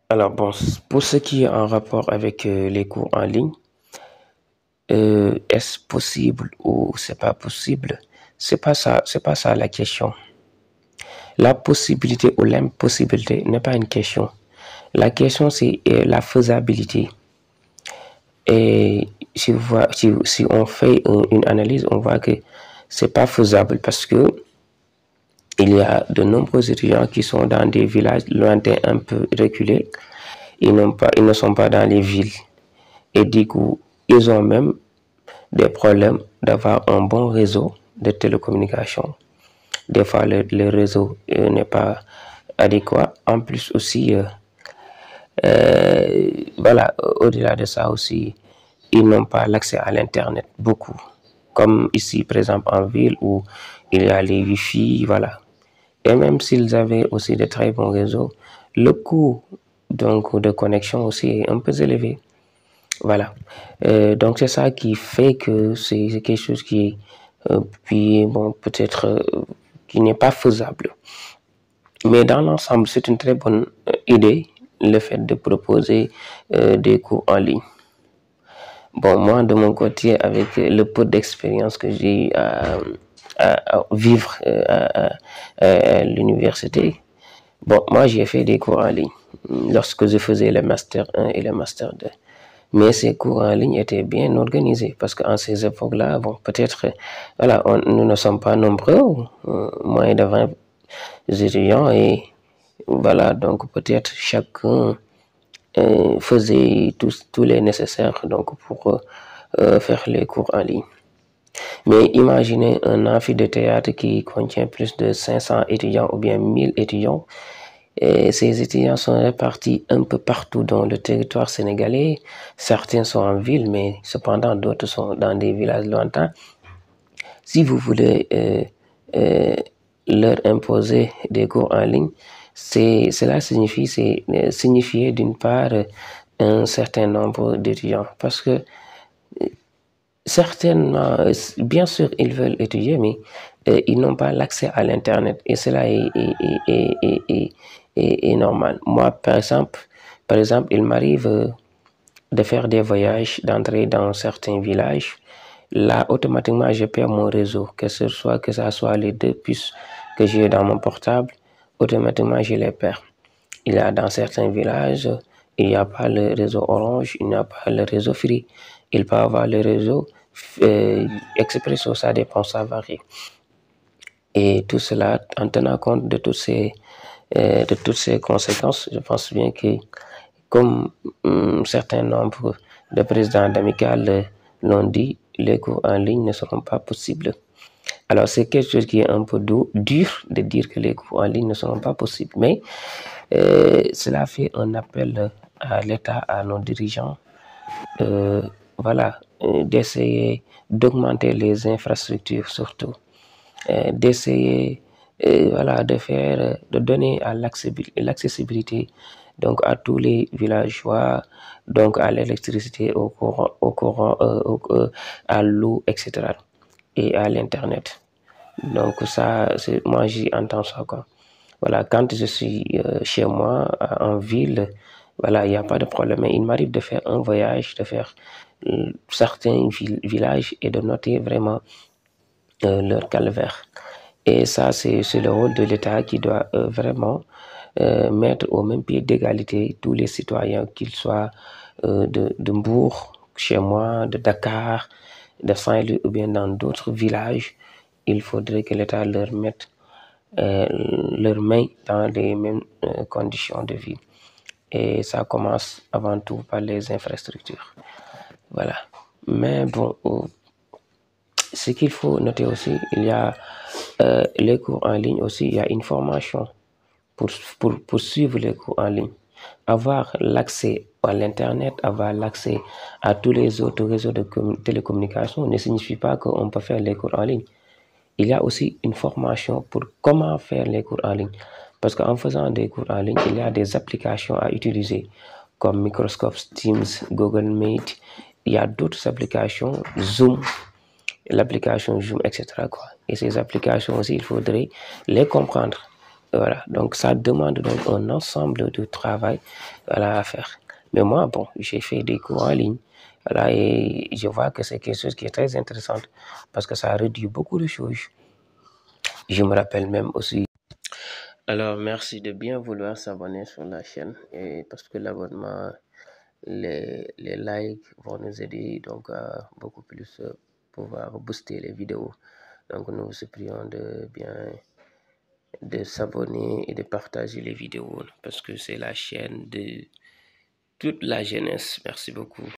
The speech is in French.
Alors bon, pour ce qui est en rapport avec les cours en ligne, est-ce possible ou c'est pas possible? C'est pas ça la question. La possibilité ou l'impossibilité n'est pas une question. La question c'est la faisabilité. Et si on fait une analyse, on voit que c'est pas faisable parce que il y a de nombreux étudiants qui sont dans des villages lointains un peu reculés. Ils ne sont pas dans les villes. Et du coup, ils ont même des problèmes d'avoir un bon réseau de télécommunications. Des fois, le réseau n'est pas adéquat. En plus aussi, voilà, au-delà de ça aussi, ils n'ont pas l'accès à l'Internet, beaucoup. Comme ici, par exemple, en ville où il y a les Wi-Fi, voilà. Et même s'ils avaient aussi de très bons réseaux, le coût donc, de connexion aussi est un peu élevé. Voilà. Donc c'est ça qui fait que c'est quelque chose qui est, puis bon, peut-être qui n'est pas faisable. Mais dans l'ensemble, c'est une très bonne idée, le fait de proposer des cours en ligne. Bon, moi, de mon côté, avec le peu d'expérience que j'ai à vivre à l'université, bon, moi, j'ai fait des cours en ligne lorsque je faisais le Master 1 et le Master 2. Mais ces cours en ligne étaient bien organisés parce qu'en ces époques-là, bon, peut-être, voilà, nous ne sommes pas nombreux, moins de 20 étudiants, et voilà, donc peut-être chacun faisait tous les nécessaires donc, pour faire les cours en ligne. Mais imaginez un amphi de théâtre qui contient plus de 500 étudiants ou bien 1000 étudiants. Et ces étudiants sont répartis un peu partout dans le territoire sénégalais. Certains sont en ville, mais cependant d'autres sont dans des villages lointains. Si vous voulez leur imposer des cours en ligne, cela signifier d'une part un certain nombre d'étudiants. Parce que certainement, bien sûr, ils veulent étudier, mais ils n'ont pas l'accès à l'Internet. Et cela est normal. Moi, par exemple, il m'arrive de faire des voyages, d'entrer dans certains villages. Là, automatiquement, je perds mon réseau, que ce soit les deux puces que j'ai dans mon portable, automatiquement, je les perds. Il y a dans certains villages, il n'y a pas le réseau Orange, il n'y a pas le réseau Free. Il peut avoir le réseau Expresso, ça dépend, ça varie. Et tout cela, en tenant compte de toutes ces conséquences, je pense bien que, comme un certain nombre de présidents d'amicales l'ont dit, les cours en ligne ne seront pas possibles. Alors, c'est quelque chose qui est un peu dur de dire que les cours en ligne ne seront pas possibles, mais cela fait un appel à l'État, à nos dirigeants, voilà, d'essayer d'augmenter les infrastructures surtout, d'essayer voilà, de donner à l'accessibilité donc à tous les villageois, donc à l'électricité, à l'eau, etc. et à l'internet. Donc ça, moi j'y entends ça quoi. Voilà, quand je suis chez moi en ville, voilà, il n'y a pas de problème. Mais il m'arrive de faire un voyage, de faire certains villages et de noter vraiment leur calvaire. Et ça, c'est le rôle de l'État qui doit vraiment mettre au même pied d'égalité tous les citoyens, qu'ils soient de Mbour, chez moi, de Dakar, de Saint-Louis ou bien dans d'autres villages. Il faudrait que l'État leur mette leurs mains dans les mêmes conditions de vie. Et ça commence avant tout par les infrastructures. Voilà. Mais bon, ce qu'il faut noter aussi, il y a les cours en ligne aussi, il y a une formation pour suivre les cours en ligne. Avoir l'accès à l'Internet, avoir l'accès à tous les autres réseaux de télécommunications ne signifie pas qu'on peut faire les cours en ligne. Il y a aussi une formation pour comment faire les cours en ligne. Parce qu'en faisant des cours en ligne, il y a des applications à utiliser, comme Microsoft Teams, Google Meet. Il y a d'autres applications, Zoom, l'application Zoom, etc. Et ces applications aussi, il faudrait les comprendre. Voilà, donc ça demande donc un ensemble de travail, voilà, à faire. Mais moi, bon, j'ai fait des cours en ligne, voilà, et je vois que c'est quelque chose qui est très intéressant parce que ça réduit beaucoup de choses. Je me rappelle même aussi. Alors, merci de bien vouloir s'abonner sur la chaîne, et parce que l'abonnement, les likes vont nous aider donc à beaucoup plus pouvoir booster les vidéos. Donc, nous vous supplions de bien de s'abonner et de partager les vidéos parce que c'est la chaîne de toute la jeunesse. Merci beaucoup.